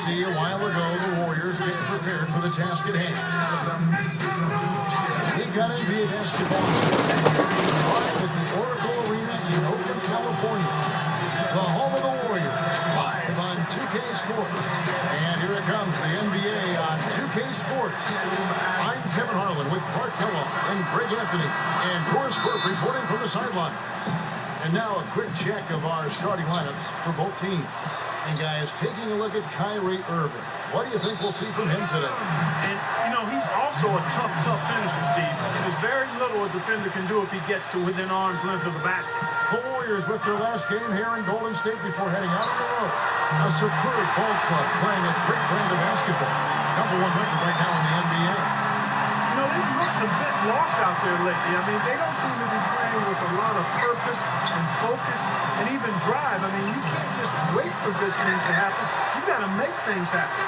see a while ago the Warriors getting prepared for the task at hand. We got NBA basketball live at the Oracle Arena in Oakland, California. The home of the Warriors, live on 2K Sports. And here it comes, the NBA on 2K Sports. I'm Kevin Harlan with Clark Kellogg and Greg Anthony and Doris Burke reporting from the sidelines. And now a quick check of our starting lineups for both teams. And guys, taking a look at Kyrie Irving. What do you think we'll see from him today? And, you know, he's also a tough finisher, Steve. There's very little a defender can do if he gets to within arm's length of the basket. The Warriors with their last game here in Golden State before heading out on the road. A superb ball club playing a great brand of basketball. #1 record right now in the NBA. You know, they've looked a bit lost out there lately. I mean, they don't seem to be playing with a lot of purpose and focus and even drive. I mean, you can't just wait for good things to happen. You got to make things happen.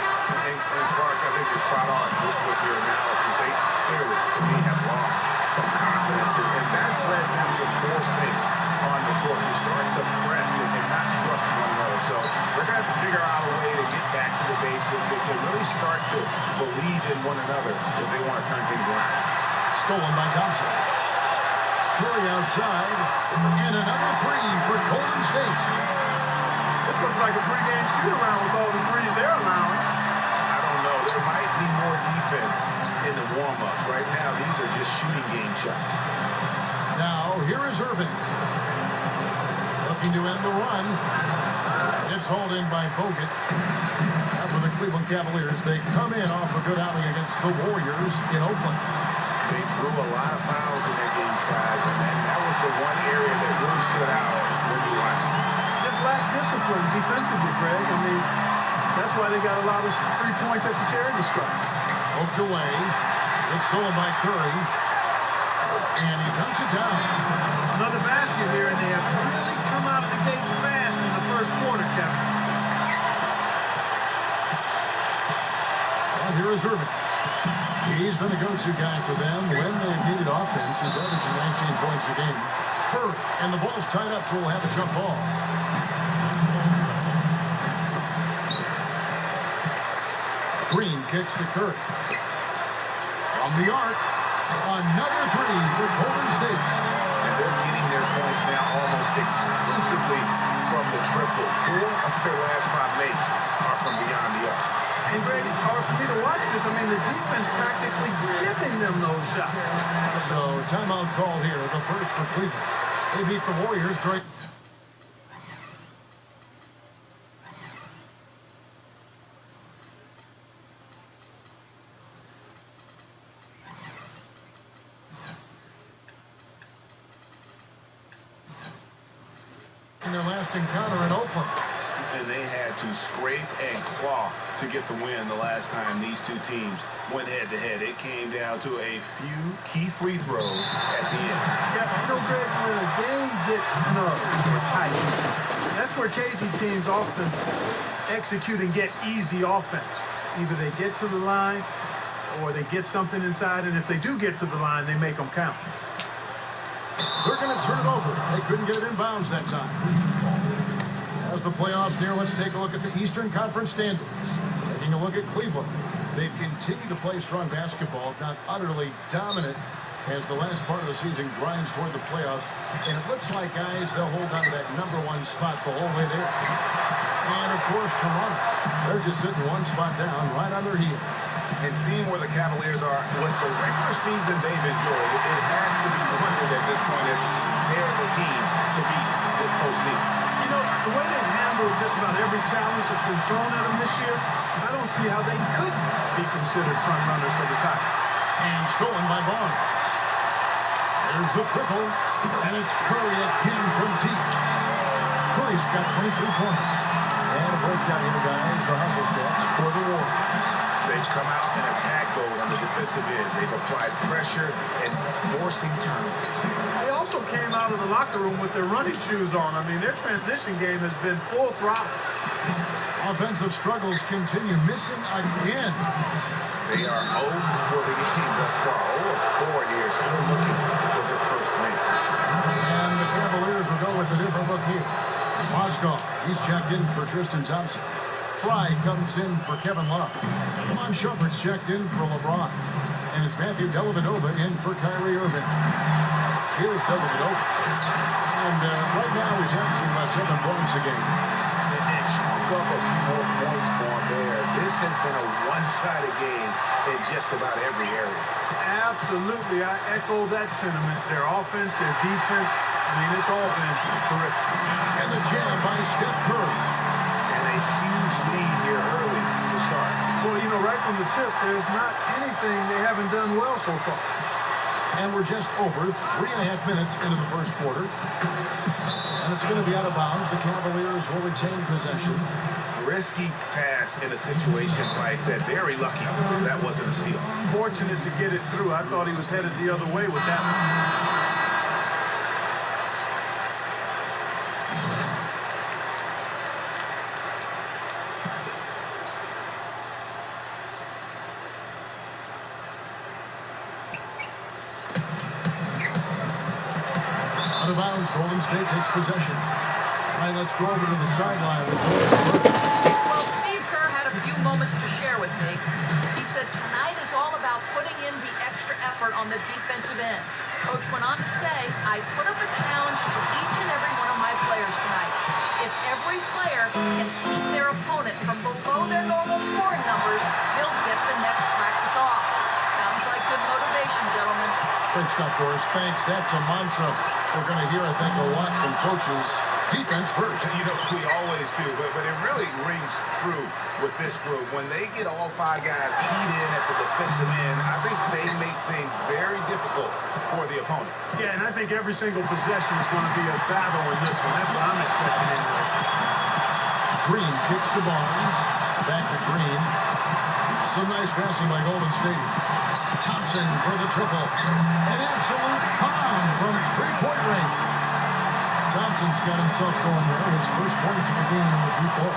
And Clark, I think you're spot on with your analysis. They clearly, to me, have lost some confidence, and that's led them to force things on the court. You start to press and not trust one another. So they're going to have to figure out a way to get back to the basics. They can really start to believe in one another if they want to turn things around. Stolen by Thompson. Curry outside, and another three for Golden State. This looks like a pregame shoot-around with all the threes they're allowing. I don't know. There might be more defense in the warm-ups. Right now, these are just shooting game shots. Now, here is Irving. Looking to end the run. It's hauled in by Bogut. Now for the Cleveland Cavaliers, they come in off a good outing against the Warriors in Oakland. They drew a lot of fouls in their games, guys, and that was the one area that really stood out when you watched them. Just lack discipline defensively, Greg. I mean, that's why they got a lot of 3 points at the charity stripe. Poked away. It's stolen by Curry. And he dunks it down. Another basket here, and they have really come out of the gates fast in the first quarter, Kevin. Well, here is Irving. He's been the go-to guy for them when they've needed offense. He's averaging 19 points a game. Curry, and the ball's tied up, so we'll have a jump ball. Green kicks to Curry. From the arc, another three for Golden State. And they're getting their points now almost exclusively from the triple. 4 of their last 5 makes are from beyond the arc. And, Greg, it's hard for me to watch this. I mean, the defense practically giving them those shots. So, timeout called here, the first for Cleveland. They beat the Warriors during... in their last encounter in Oakland. And they had to scrape and claw to get the win the last time these two teams went head-to-head. It came down to a few key free throws at the end. Yeah, you know, Greg, when a game gets snug or tight, that's where cagey teams often execute and get easy offense. Either they get to the line or they get something inside, and if they do get to the line, they make them count. They're going to turn it over. They couldn't get it in bounds that time. As the playoffs near, let's take a look at the Eastern Conference standings. Taking a look at Cleveland. They've continued to play strong basketball, not utterly dominant, as the last part of the season grinds toward the playoffs. And it looks like, guys, they'll hold on to that #1 spot the whole way there. And, of course, Toronto. They're just sitting one spot down right on their heels. And seeing where the Cavaliers are with the regular season they've enjoyed, it has to be wondered at this point if they're the team to beat this postseason. You know, the way they've handled just about every challenge that's been thrown at them this year, I don't see how they could be considered front runners for the title. And stolen by Barnes. There's the triple, and it's Curry again from deep. Curry's got 23 points. And a breakdown here, guys, the hustle stats for the Warriors. They've come out and attacked goal on the defensive end. They've applied pressure and forcing turnovers. They also came out of the locker room with their running shoes on. I mean, their transition game has been full throttle. Offensive struggles continue, missing again. They are 0 for the game thus far. 0 of 4 here, still looking for their first win. And the Cavaliers will go with a different look here. Mozgov, he's checked in for Tristan Thompson. Fry comes in for Kevin Love. Amon Shumpert's checked in for LeBron. And it's Matthew Dellavedova in for Kyrie Irving. Here's Dellavedova. And right now he's averaging about 7 points a game. And chalk up a few more points for him there. This has been a one-sided game in just about every area. Absolutely. I echo that sentiment. Their offense, their defense, I mean, it's all been terrific. And the jam by Steph Curry. And a huge lead here early to start. Well, you know, right from the tip, there's not anything they haven't done well so far. And we're just over 3.5 minutes into the first quarter. And it's going to be out of bounds. The Cavaliers will retain possession. Risky pass in a situation like that. Very lucky that wasn't a steal. Fortunate to get it through. I thought he was headed the other way with that one. Out of bounds, Golden State takes possession. All right, let's go over to the sideline. Well, Steve Kerr had a few moments to share with me. He said tonight is all about putting in the extra effort on the defensive end. Coach went on to say, I put up a challenge to each and every one of my players tonight. If every player can keep their opponent from below their normal scoring numbers, they'll get the next practice off. Sounds like good motivation, gentlemen. Great stuff, Doris. Thanks. That's a mantra we're going to hear, I think, a lot from coaches. Defense first. You know, we always do, but it really rings true with this group. When they get all 5 guys keyed in at the defensive end, I think they make things very difficult for the opponent. Yeah, and I think every single possession is going to be a battle in this one. That's what I'm expecting anyway. Green kicks to Barnes. Back to Green. Some nice passing by Golden State. Thompson for the triple. An absolute bomb from three-point range. Thompson's got himself going there. His first points of the game in the deep ball.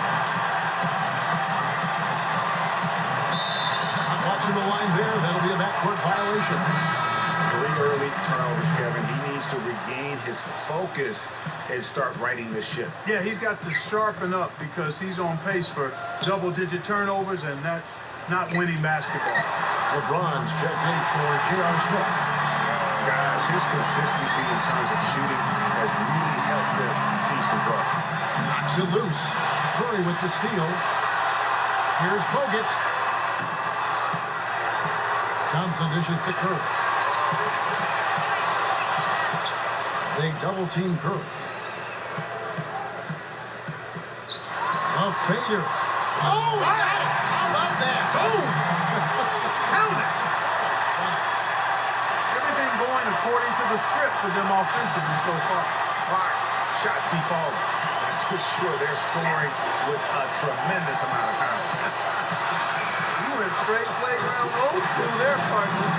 Not watching the line there. That'll be a backcourt violation. 3 early turnovers, Kevin. He needs to regain his focus and start righting the ship. Yeah, he's got to sharpen up because he's on pace for double-digit turnovers, and that's not winning basketball. LeBron's checked in for J.R. Smith. Guys, his consistency in terms of shooting has really helped them seize control. Knocks it loose. Curry with the steal. Here's Bogut. Thompson dishes to Curry. They double-team Curry. A fader. Oh, how about that? Boom! Everything going according to the script for them offensively so far. Clark, shots be falling. That's for sure. They're scoring with a tremendous amount of confidence. You went straight playground old school there, partners.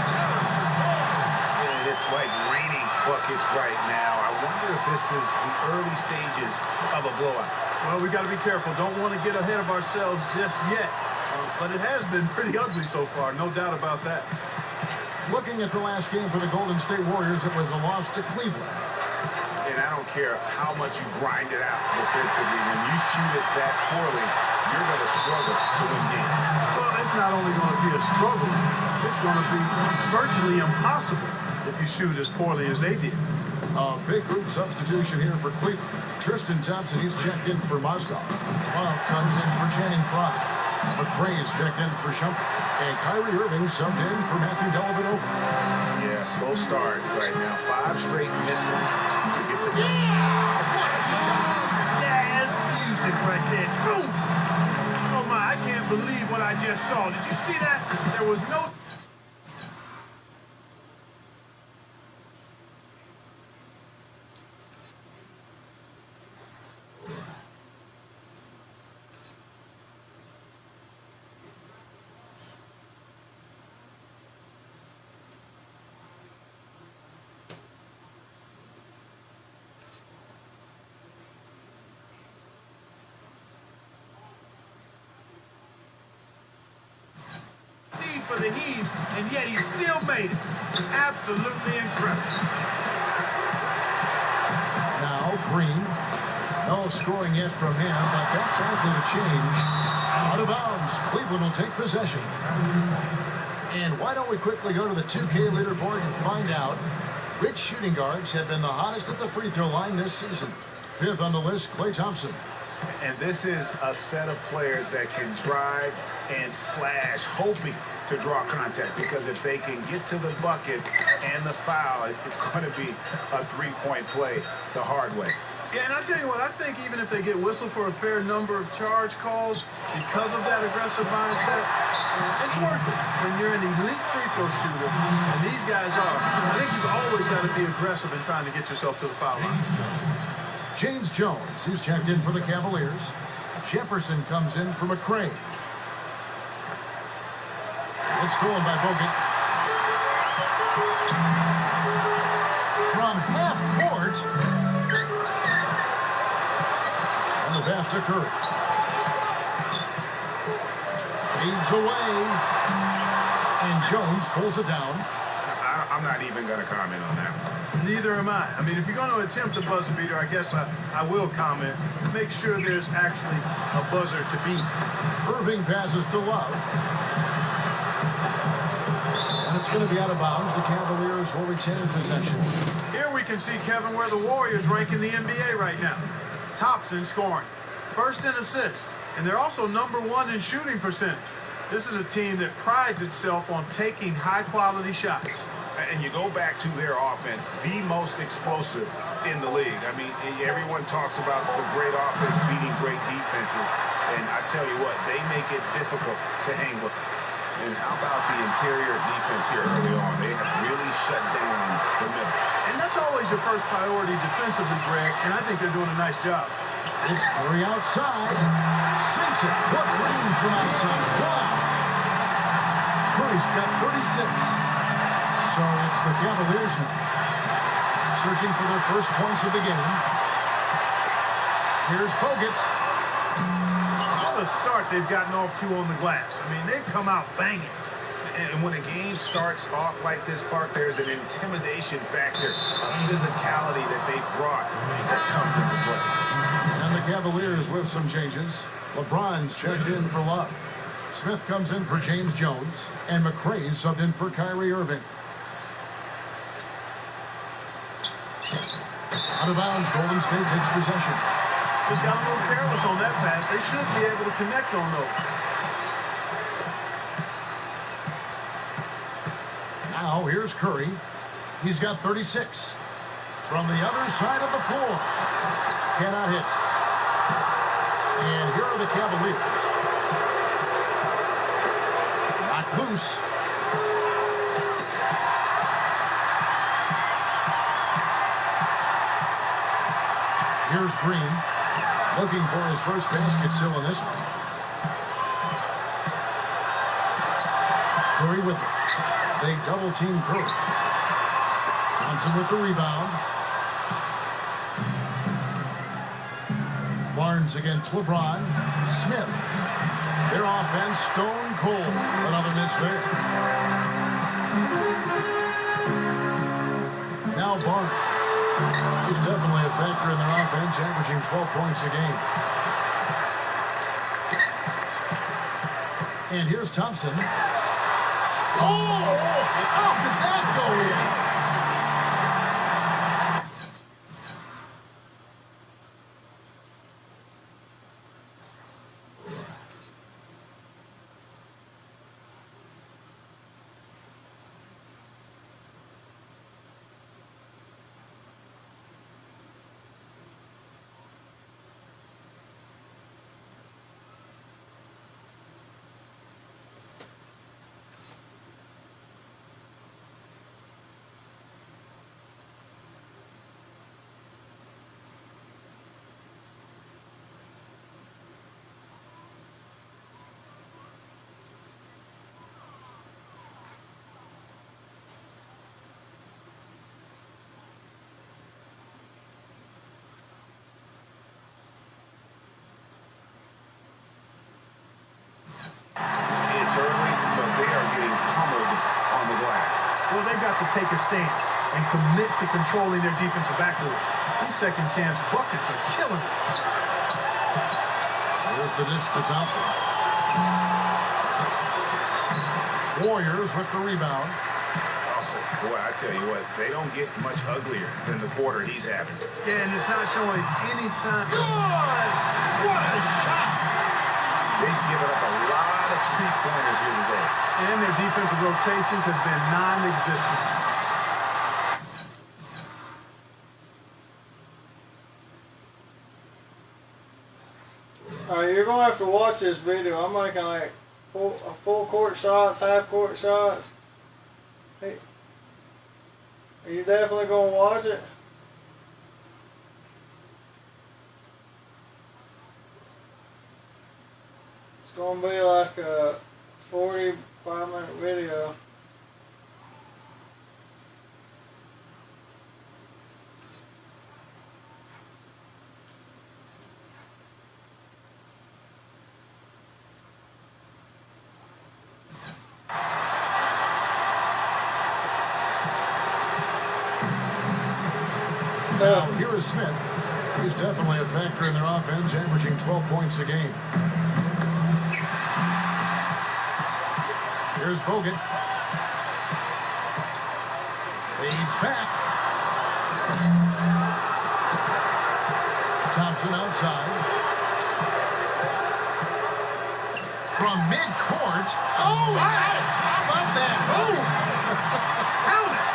And it's like raining buckets right now. I wonder if this is the early stages of a blowout. Well, we got to be careful. Don't want to get ahead of ourselves just yet. But it has been pretty ugly so far, no doubt about that. Looking at the last game for the Golden State Warriors, it was a loss to Cleveland. And I don't care how much you grind it out defensively. When you shoot it that poorly, you're going to struggle to win games. Well, it's not only going to be a struggle, it's going to be virtually impossible if you shoot as poorly as they did. A big group substitution here for Cleveland. Tristan Thompson, he's checked in for Mozgov. Love comes in for Channing Frye. McRae's checked in for Shumpert. And Kyrie Irving subbed in for Matthew Dellavedova. Yeah, slow start right now. 5 straight misses to get the game. What a shot! Jazz music right there. Boom! Oh my, I can't believe what I just saw. Did you see that? There was no... for the heave, and yet he still made it. Absolutely incredible. Now, Green. No scoring yet from him, but that's likely to change. Out of bounds. Cleveland will take possession. And why don't we quickly go to the 2K leaderboard and find out which shooting guards have been the hottest at the free throw line this season. 5th on the list, Klay Thompson. And this is a set of players that can drive and slash, hoping to draw contact, because if they can get to the bucket and the foul, it's going to be a three-point play the hard way. Yeah, and I tell you what, I think even if they get whistled for a fair number of charge calls because of that aggressive mindset, it's worth it. When you're an elite free throw shooter, and these guys are, I think you've always got to be aggressive in trying to get yourself to the foul line. James Jones, who's checked in for the Cavaliers. Jefferson comes in for McRae. It's stolen by Bogut. From half court. On the pass to Curry. Fades away. And Jones pulls it down. I'm not even going to comment on that. Neither am I. I mean, if you're going to attempt a buzzer beater, I guess I will comment. Make sure there's actually a buzzer to beat. Irving passes to Love. And it's going to be out of bounds. The Cavaliers will retain possession. Here we can see, Kevin, where the Warriors rank in the NBA right now. Tops in scoring, first in assists, and they're also #1 in shooting percentage. This is a team that prides itself on taking high-quality shots. And you go back to their offense, the most explosive in the league. I mean, everyone talks about the great offense beating great defenses. And I tell you what, they make it difficult to hang with. And how about the interior defense here early on? They have really shut down the middle. And that's always your first priority defensively, Greg, and I think they're doing a nice job. It's Curry outside. Sinks it. What range from outside. Wow. Curry's got 36. So it's the Cavaliers now, searching for their first points of the game. Here's Bogut. What a start they've gotten off to on the glass. I mean, they've come out banging. And when a game starts off like this, Clark, there's an intimidation factor, a physicality that they brought that comes into play. And the Cavaliers with some changes. LeBron's checked in for Love. Smith comes in for James Jones. And McRae subbed in for Kyrie Irving. Out of bounds, Golden State takes possession. Just got a little careless on that pass. They should be able to connect on those. Now, here's Curry. He's got 36. From the other side of the floor. Cannot hit. And here are the Cavaliers. Knocked loose. Here's Green, looking for his first basket still in this one. Curry with it. They double-team Curry. Johnson with the rebound. Barnes against LeBron. Smith. Their offense stone cold. Another miss there. Now Barnes. He's definitely a factor in their offense, averaging 12 points a game. And here's Thompson. Oh! How did that go in? It's early, but they are getting pummeled on the glass. Well, they've got to take a stand and commit to controlling their defensive backcourt. These second chance buckets are killing them. Here's the dish to Thompson. Warriors with the rebound. Oh, boy, I tell you what, they don't get much uglier than the quarter he's having. Yeah, and it's not showing any sign. Good! What a shot! They've given up a lot of three-pointers here today. And their defensive rotations have been non-existent. You're going to have to watch this video. I'm making like full court shots, half court shots. Hey, are you definitely going to watch it? It's going to be like a 45-minute video. Now, here is Smith. He's definitely a factor in their offense, averaging 12 points a game. Here's Bogut. Fades back. Thompson outside. From midcourt. Oh, how about that? Boom! Count it!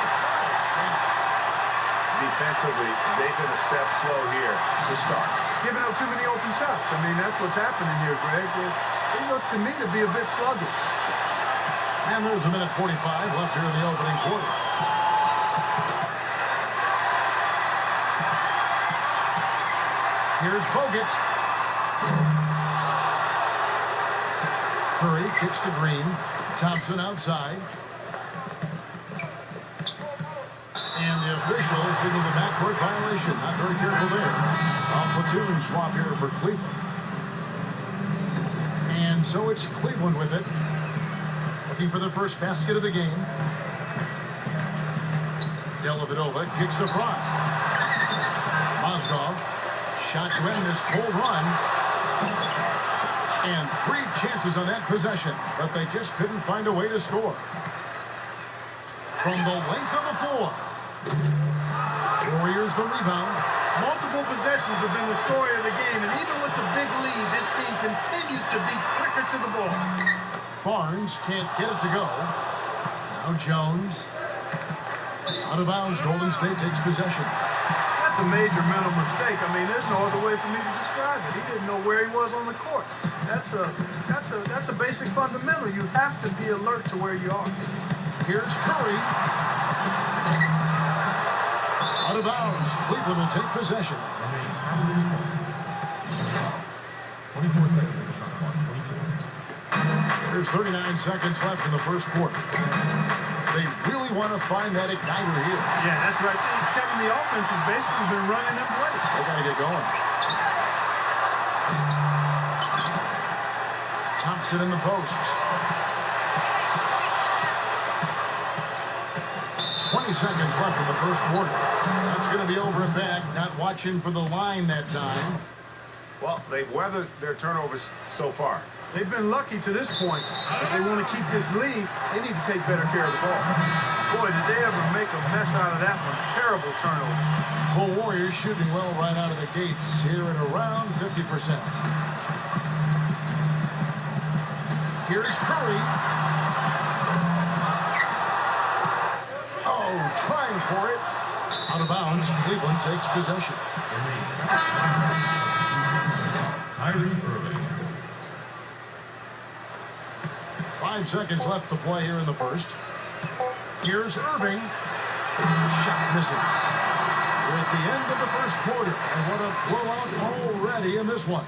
Defensively, they've been a step slow here to start. Giving up too many open shots. I mean, that's what's happening here, Greg. They look to me to be a bit sluggish. And there's a minute 45 left here in the opening quarter. Here's Bogut. Curry kicks to Green. Thompson outside. And the official signaled the backcourt violation. Not very careful there. A platoon swap here for Cleveland. And so it's Cleveland with it. Looking for the first basket of the game. Dellavedova kicks to front. Mozgov. Shot to end this cold run. And 3 chances on that possession, but they just couldn't find a way to score. From the length of the floor. Warriors the rebound. Multiple possessions have been the story of the game, and even with the big lead, this team continues to be quicker to the ball. Barnes can't get it to go. Now Jones. Out of bounds, Golden State takes possession. That's a major mental mistake. I mean, there's no other way for me to describe it. He didn't know where he was on the court. That's a basic fundamental. You have to be alert to where you are. Here's Curry. Out of bounds. Cleveland will take possession. 24 seconds in the shot clock. 24. There's 39 seconds left in the first quarter. They really want to find that igniter here. Yeah, that's right. Kevin, the offense has basically been running in place. They got to get going. Thompson in the posts. 20 seconds left in the first quarter. That's going to be over and back. Not watching for the line that time. Well, they've weathered their turnovers so far. They've been lucky to this point. If they want to keep this lead, they need to take better care of the ball. Boy, did they ever make a mess out of that one. Terrible turnover. The Warriors shooting well right out of the gates here at around 50%. Here's Curry. Oh, trying for it. Out of bounds. Cleveland takes possession. Kyrie Irving. 5 seconds left to play here in the first. Here's Irving. Shot misses. We're at the end of the first quarter. And what a blowout already in this one.